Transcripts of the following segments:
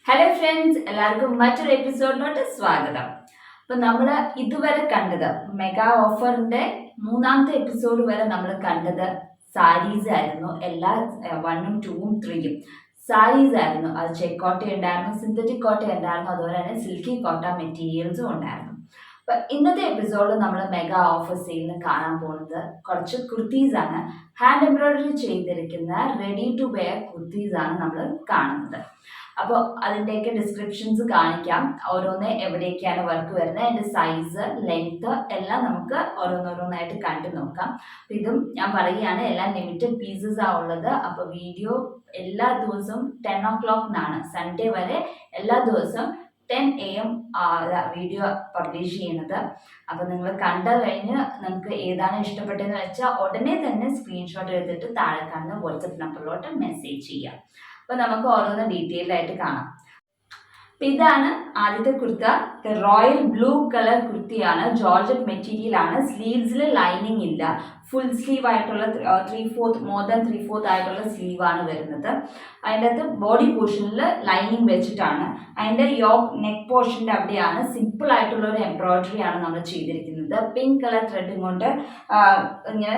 Hello friends, എല്ലാവർക്കും മറ്റൊരു എപ്പിസോഡിലോട്ട് സ്വാഗതം. അപ്പം നമ്മൾ ഇതുവരെ കണ്ടത് മെഗാ ഓഫറിന്റെ മൂന്നാമത്തെ എപ്പിസോഡ് വരെ നമ്മൾ കണ്ടത് സാരീസ് ആയിരുന്നു. എല്ലാ 1ഉം 2ഉം 3ഉം സാരീസ് ആയിരുന്നു. അത് ചെക്ക് കോട്ട ഉണ്ടായിരുന്നു, സിന്തറ്റിക് കോട്ട ഉണ്ടായിരുന്നു, അതുപോലെ തന്നെ സിൽക്കി കോട്ട മെറ്റീരിയൽസും ഉണ്ടായിരുന്നു. അപ്പൊ ഇന്നത്തെ എപ്പിസോഡിൽ നമ്മൾ മെഗാ ഓഫർ സെയിലിന് കാണാൻ പോകുന്നത് കുറച്ച് കുർത്തീസ് ആണ്. ഹാൻഡ് എംബ്രോയിഡറി ചെയ്തിരിക്കുന്ന റെഡി ടു വെയർ കുർത്തീസ് ആണ് നമ്മൾ കാണുന്നത്. അപ്പോൾ അതിൻ്റെയൊക്കെ ഡിസ്ക്രിപ്ഷൻസ് കാണിക്കാം. ഓരോന്ന് എവിടെയൊക്കെയാണ് വർക്ക് വരുന്നത്, അതിൻ്റെ സൈസ്, ലെങ്ത് എല്ലാം നമുക്ക് ഓരോന്നോരോന്നായിട്ട് കണ്ടു നോക്കാം. ഇതും ഞാൻ പറയുകയാണ്, എല്ലാം ലിമിറ്റഡ് പീസസ് ആണ് ഉള്ളത്. അപ്പോൾ വീഡിയോ എല്ലാ ദിവസവും 10 o'clock സൺഡേ വരെ എല്ലാ ദിവസവും 10 AM വീഡിയോ പബ്ലിഷ് ചെയ്യുന്നത്. അപ്പോൾ നിങ്ങൾ കണ്ടു കഴിഞ്ഞ് നിങ്ങൾക്ക് ഏതാണ് ഇഷ്ടപ്പെട്ടതെന്ന് വെച്ചാൽ ഉടനെ തന്നെ സ്ക്രീൻഷോട്ട് എടുത്തിട്ട് താഴെ കാണുന്ന വാട്സപ്പ് നമ്പറിലോട്ട് മെസ്സേജ് ചെയ്യാം. അപ്പോൾ നമുക്ക് ഓരോന്ന് ഡീറ്റെയിൽ ആയിട്ട് കാണാം. ഇതാണ് ആദ്യത്തെ കുർത്ത. റോയൽ ബ്ലൂ കളർ കുർത്തിയാണ്. ജോർജറ്റ് മെറ്റീരിയൽ ആണ്. സ്ലീവ്സിൽ ലൈനിങ് ഇല്ല. ഫുൾ സ്ലീവ് ആയിട്ടുള്ള 3/4 മോർ ദാൻ 3/4 ആയിട്ടുള്ള സ്ലീവ് ആണ് വരുന്നത്. അതിൻ്റെ അകത്ത് ബോഡി പോർഷനിൽ ലൈനിങ് വെച്ചിട്ടാണ്. അതിൻ്റെ യോക്ക് നെക്ക് പോർഷൻ്റെ അവിടെയാണ് സിമ്പിൾ ആയിട്ടുള്ള ഒരു എംബ്രോയിഡറി ആണ് നമ്മൾ ചെയ്തിരിക്കുന്നത്. പിങ്ക് കളർ ത്രെഡ് കൊണ്ട് ഇങ്ങനെ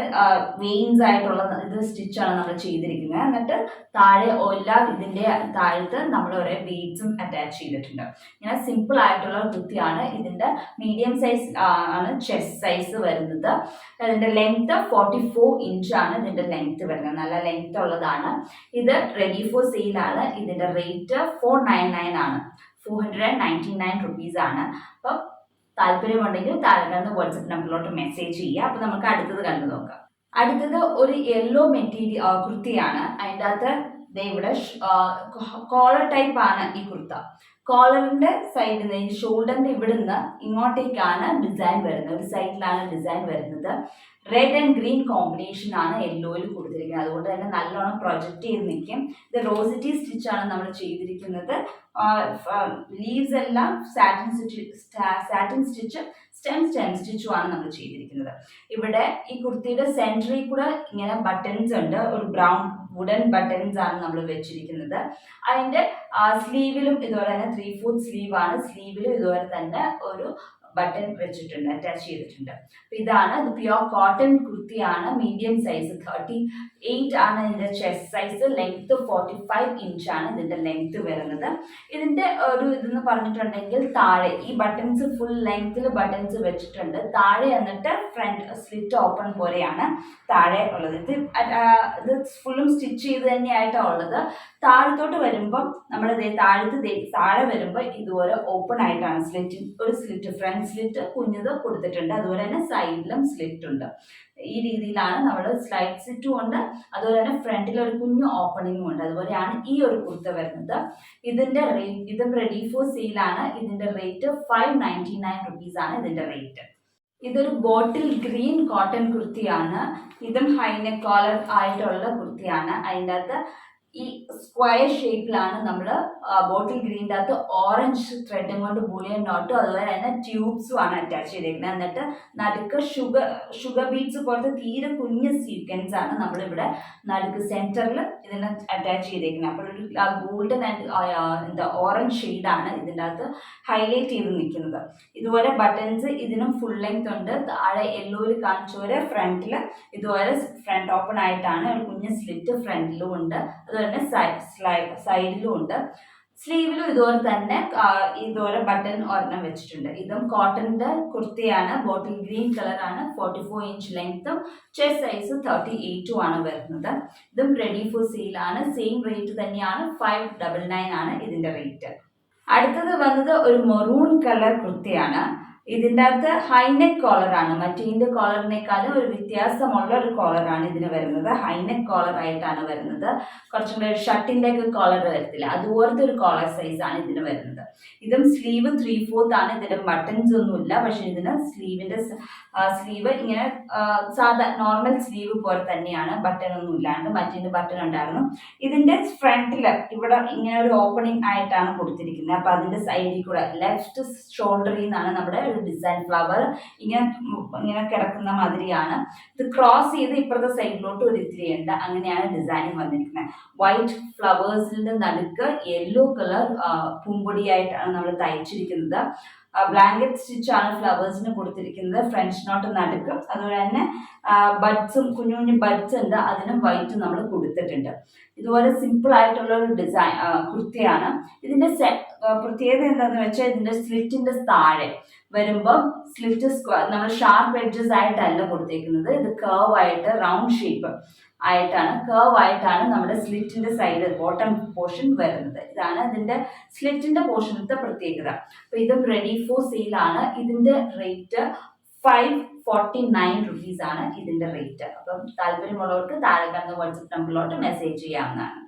വെയിൻസ് ആയിട്ടുള്ള ഇത് സ്റ്റിച്ചാണ് നമ്മൾ ചെയ്തിരിക്കുന്നത്. എന്നിട്ട് താഴെ എല്ലാം ഇതിൻ്റെ താഴത്ത് നമ്മൾ ഒരേ ബീഡ്സും അറ്റാച്ച് ചെയ്തിട്ടുണ്ട്. ഇങ്ങനെ സിമ്പിൾ ആയിട്ടുള്ള കുർത്തിയാണ്. ഇതിൻ്റെ മീഡിയം സൈസ് ആണ് ചെസ്റ്റ് സൈസ് വരുന്നത്. അതിൻ്റെ ലെങ്ത് 44 ഇഞ്ചാണ് ഇതിന്റെ ലെങ്ത് വരുന്നത്. നല്ല ലെങ്ത് ഉള്ളതാണ്. ഇത് റെഡി ഫോർ സെയിൽ ആണ്. ഇതിന്റെ റേറ്റ് 499 ആണ്. 499 റുപ്പീസ് ആണ്. അപ്പം താല്പര്യമുണ്ടെങ്കിൽ താഴെ വാട്സപ്പ് നമ്പറിലോട്ട് മെസ്സേജ് ചെയ്യുക. അപ്പൊ നമുക്ക് അടുത്തത് കണ്ടു നോക്കാം. അടുത്തത് ഒരു യെല്ലോ മെറ്റീരിയൽ കുർത്തിയാണ്. അതിൻ്റെ അകത്ത് ഇവിടെ കോളർ ടൈപ്പ് ആണ് ഈ കുർത്ത. കോളറിന്റെ സൈഡിൽ നിന്ന് ഈ ഷോൾഡറിന്റെ ഇവിടുന്ന് ഇങ്ങോട്ടേക്കാണ് ഡിസൈൻ വരുന്നത്. ഒരു സൈഡിലാണ് ഡിസൈൻ വരുന്നത്. റെഡ് ആൻഡ് ഗ്രീൻ കോമ്പിനേഷൻ ആണ് യെല്ലോയിൽ കൊടുത്തിരിക്കുന്നത്. അതുകൊണ്ട് തന്നെ നല്ലോണം പ്രൊജക്റ്റ് ചെയ്ത് നിൽക്കും. ഇത് റോസിറ്റി സ്റ്റിച്ചാണ് നമ്മൾ ചെയ്തിരിക്കുന്നത്. ലീവ്സ് എല്ലാം സാറ്റിൻ സ്റ്റിച്ച് സ്റ്റെം സ്റ്റിച്ചും ആണ് നമ്മൾ ചെയ്തിരിക്കുന്നത്. ഇവിടെ ഈ കുർത്തിയുടെ സെൻറ്ററിൽ കൂടെ ഇങ്ങനെ ബട്ടൺസ് ഉണ്ട്. ഒരു ബ്രൗൺ വുഡൻ ബട്ടൺസ് ആണ് നമ്മൾ വെച്ചിരിക്കുന്നത്. അതിൻ്റെ സ്ലീവിലും ഇതുപോലെ തന്നെ 3/4 സ്ലീവ് ആണ്. സ്ലീവിലും ഇതുപോലെ തന്നെ ഒരു ബട്ടൺ വെച്ചിട്ടുണ്ട്, അറ്റാച്ച് ചെയ്തിട്ടുണ്ട്. ഇതാണ് ഇത് പ്യുവർ കോട്ടൺ കുർത്തിയാണ്. മീഡിയം സൈസ് 38 ആണ് ഇതിന്റെ ചെസ്റ്റ് സൈസ്. ലെങ്ത് 45 ഇഞ്ചാണ് ഇതിന്റെ ലെങ്ത് വരുന്നത്. ഇതിന്റെ ഒരു ഇതെന്ന് പറഞ്ഞിട്ടുണ്ടെങ്കിൽ താഴെ ഈ ബട്ടൺസ് ഫുൾ ലെങ്ത്തിൽ ബട്ടൺസ് വെച്ചിട്ടുണ്ട്. താഴെ എന്നിട്ട് ഫ്രണ്ട് സ്ലിറ്റ് ഓപ്പൺ പോലെയാണ് താഴെ ഉള്ളത്. ഇത് ഫുള്ളും സ്റ്റിച്ച് ചെയ്ത് തന്നെയായിട്ടാണ് ഉള്ളത്. താഴത്തോട്ട് വരുമ്പം നമ്മൾ താഴെ വരുമ്പോൾ ഇതുപോലെ ഓപ്പൺ ആയിട്ടാണ് ഒരു സ്ലിറ്റ് ഫ്രണ്ട് സ്ലിറ്റ് കുഞ്ഞത് കൊടുത്തിട്ടുണ്ട്. അതുപോലെ തന്നെ സൈഡിലും സ്ലിറ്റ് ഉണ്ട്. ഈ രീതിയിലാണ് നമ്മൾ സ്ലൈഡ് സ്ലിറ്റും ഉണ്ട്, അതുപോലെ തന്നെ ഫ്രണ്ടിൽ ഒരു കുഞ്ഞു ഓപ്പണിങ്ങും ഉണ്ട്. അതുപോലെയാണ് ഈ ഒരു കുർത്ത വരുന്നത്. ഇതിന്റെ റേറ്റ്, ഇത് റെഡി ഫോർ സെയിലാണ്. ഇതിന്റെ റേറ്റ് 599 റുപ്പീസ് ആണ് ഇതിന്റെ റേറ്റ്. ഇതൊരു ബോട്ടിൽ ഗ്രീൻ കോട്ടൺ കുർത്തിയാണ്. ഇതും ഹൈനെക്ക് കോളർ ആയിട്ടുള്ള കുർത്തിയാണ്. അതിൻ്റെ അകത്ത് ഈ സ്ക്വയർ ഷേപ്പിലാണ് നമ്മൾ ബോട്ടിൽ ഗ്രീൻ്റെ അകത്ത് ഓറഞ്ച് ത്രെഡും കൊണ്ട് ബൂളിയൻ നോട്ടും അതുപോലെ തന്നെ ട്യൂബ്സും ആണ് അറ്റാച്ച് ചെയ്തേക്കുന്നത്. എന്നിട്ട് നടുക്ക് ഷുഗർ ബീഡ്സ് പോലത്തെ തീരെ കുഞ്ഞ് സീക്വൻസ് ആണ് നമ്മളിവിടെ നടുക്ക് സെൻറ്ററിൽ ഇതിനെ അറ്റാച്ച് ചെയ്തേക്കുന്നത്. അപ്പോൾ ഒരു ഗോൾഡൻ ആൻഡ് ഓറഞ്ച് ഷെയ്ഡാണ് ഇതിൻ്റെ അകത്ത് ഹൈലൈറ്റ് ചെയ്ത് നിൽക്കുന്നത്. ഇതുപോലെ ബട്ടൺസ് ഇതിനും ഫുൾ ലെങ്ത് ഉണ്ട്. താഴെ യെല്ലോയിൽ കാണിച്ച പോലെ ഫ്രണ്ടിൽ ഇതുപോലെ ഫ്രണ്ട് ഓപ്പൺ ആയിട്ടാണ്. ഒരു കുഞ്ഞ് സ്ലിറ്റ് ഫ്രണ്ടിലും ഉണ്ട്, അതുപോലെ തന്നെ സൈഡിലും ഉണ്ട്. സ്ലീവിലും ഇതുപോലെ തന്നെ ഇതുപോലെ ബട്ടൺ ഒരെണ്ണം വെച്ചിട്ടുണ്ട്. ഇതും കോട്ടന്റെ കുർത്തിയാണ്. ബോട്ടിൽ ഗ്രീൻ കളറാണ്. 44 ഇഞ്ച് ലെങ്ത്തും ചെസ്റ്റ് സൈസ് 38 ആണ് വരുന്നത്. ഇതും റെഡി ഫോർ സെയിൽ ആണ്. സെയിം റേറ്റ് തന്നെയാണ്. 599 ആണ് ഇതിന്റെ റേറ്റ്. അടുത്തത് വന്നത് ഒരു മെറൂൺ കളർ കുർത്തിയാണ്. ഇതിൻ്റെ അകത്ത് ഹൈനെക്ക് കോളറാണ്. മറ്റേതിൻ്റെ കോളറിനേക്കാളും ഒരു വ്യത്യാസമുള്ള ഒരു കോളറാണ് ഇതിന് വരുന്നത്. ഹൈനെക്ക് കോളർ ആയിട്ടാണ് വരുന്നത്. കുറച്ചും കൂടെ ഷർട്ടിൻ്റെ ഒക്കെ കോളർ വരത്തില്ല, അതുപോലത്തെ ഒരു കോളർ സൈസാണ് ഇതിന് വരുന്നത്. ഇതും സ്ലീവ് 3/4 ആണ്. ഇതിന് ബട്ടൺസ് ഒന്നുമില്ല. പക്ഷെ ഇതിന് സ്ലീവ് ഇങ്ങനെ സാധാ നോർമൽ സ്ലീവ് പോലെ തന്നെയാണ്. ബട്ടൺ ഒന്നും ഇല്ലാണ്ട്. മറ്റേതിൻ്റെ ബട്ടൺ ഉണ്ടായിരുന്നു. ഇതിൻ്റെ ഫ്രണ്ടിൽ ഇവിടെ ഇങ്ങനെ ഒരു ഓപ്പണിംഗ് ആയിട്ടാണ് കൊടുത്തിരിക്കുന്നത്. അപ്പോൾ അതിൻ്റെ സൈഡിൽ കൂടെ ലെഫ്റ്റ് ഷോൾഡറിൽ നിന്നാണ് നമ്മുടെ ഒരു ഡിസൈൻ. ഫ്ലവർ ഇങ്ങനെ ഇങ്ങനെ കിടക്കുന്ന മാതിരിയാണ്. ഇത് ക്രോസ് ചെയ്ത് ഇപ്പുറത്തെ സൈഡിലോട്ട് ഒരു ഇത്തിരി ഉണ്ട്. അങ്ങനെയാണ് ഡിസൈനിങ് വന്നിരിക്കുന്നത്. വൈറ്റ് ഫ്ലവേഴ്സിന്റെ നടുക്ക് യെല്ലോ കളർ പൂമ്പൊടിയായിട്ടാണ് നമ്മൾ തയ്ച്ചിരിക്കുന്നത്. ബ്ലാങ്കറ്റ് സ്റ്റിച്ചാണ് ഫ്ലവേഴ്സിന് കൊടുത്തിരിക്കുന്നത്. ഫ്രഞ്ച് നോട്ട് നടുക്ക്, അതുപോലെ തന്നെ ബഡ്സും കുഞ്ഞു കുഞ്ഞു ബഡ്സ് ഉണ്ട്, അതിനും വൈറ്റ് നമ്മൾ കൊടുത്തിട്ടുണ്ട്. ഇതുപോലെ സിമ്പിൾ ആയിട്ടുള്ള ഒരു ഡിസൈൻ കുർത്തിയാണ്. ഇതിന്റെ പ്രത്യേകത എന്താണെന്ന് വെച്ചാൽ ഇതിന്റെ സ്ലിറ്റിന്റെ താഴെ വരുമ്പം സ്ലിറ്റ് നമ്മൾ ഷാർപ്പ് എഡ്ജസ് ആയിട്ടല്ല കൊടുത്തേക്കുന്നത്. ഇത് കർവ് ആയിട്ട് റൗണ്ട് ഷേപ്പ് ആയിട്ടാണ് നമ്മുടെ സ്ലിറ്റിന്റെ സൈഡ് ബോട്ടം പോർഷൻ വരുന്നത്. ഇതാണ് ഇതിന്റെ സ്ലിറ്റിന്റെ പോർഷനത്തെ പ്രത്യേകത. അപ്പൊ ഇതും റെഡി ഫോർ സെയിൽ ആണ്. ഇതിന്റെ റേറ്റ് 549 rupees ആണ് ഇതിന്റെ റേറ്റ്. അപ്പം താല്പര്യമുള്ളവർക്ക് താഴെ കാണുന്ന വാട്സ്ആപ്പ് നമ്പറിലോട്ട് മെസ്സേജ് ചെയ്യാവുന്നതാണ്.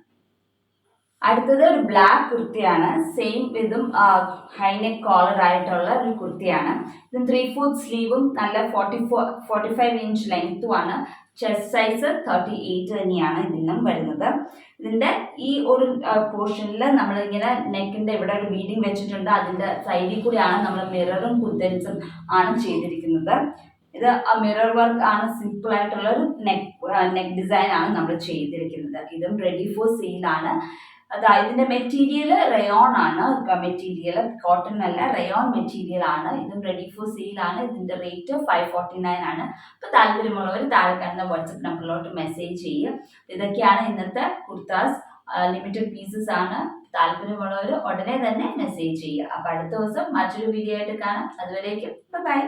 അടുത്തത് ഒരു ബ്ലാക്ക് കുർത്തിയാണ്. സെയിം ഇതും ഹൈനെക്ക് കോളർ ആയിട്ടുള്ള ഒരു കുർത്തിയാണ്. ഇത് 3/4 സ്ലീവും നല്ല 45 ഇഞ്ച് ലെങ്ത്തുമാണ്. ചെസ്റ്റ് സൈസ് 38 തന്നെയാണ് ഇതിനും വരുന്നത്. ഇതിന്റെ ഈ ഒരു പോർഷനിൽ നമ്മളിങ്ങനെ നെക്കിന്റെ ഇവിടെ ഒരു ബീഡിങ് വെച്ചിട്ടുണ്ട്. അതിന്റെ സൈഡിൽ കൂടിയാണ് നമ്മൾ മിററും കുത്തൻസും ആണ് ചെയ്തിരിക്കുന്നത്. ഇത് മിറർ വർക്ക് ആണ്. സിമ്പിൾ ആയിട്ടുള്ള ഒരു നെക്ക് ഡിസൈൻ ആണ് നമ്മൾ ചെയ്തിരിക്കുന്നത്. ഇതും റെഡി ഫോർ സെയിൽ ആണ്. ഇതിന്റെ മെറ്റീരിയൽ റയോൺ ആണ്. മെറ്റീരിയൽ കോട്ടൺ അല്ല, റയോൺ മെറ്റീരിയൽ ആണ്. ഇതും റെഡി ഫോർ സെയിൽ ആണ്. ഇതിന്റെ റേറ്റ് 549 ആണ്. അപ്പൊ താല്പര്യമുള്ളവർ താഴെ കാണുന്ന വാട്സ്ആപ്പ് നമ്പറിലോട്ട് മെസ്സേജ് ചെയ്യുക. ഇതൊക്കെയാണ് ഇന്നത്തെ കുർത്താസ്. ലിമിറ്റഡ് പീസസ് ആണ്. താല്പര്യമുള്ളവർ ഉടനെ തന്നെ മെസ്സേജ് ചെയ്യുക. അപ്പൊ അടുത്ത ദിവസം മറ്റൊരു വീഡിയോ ആയിട്ട് കാണാം. അതുവരേക്കും ബൈ.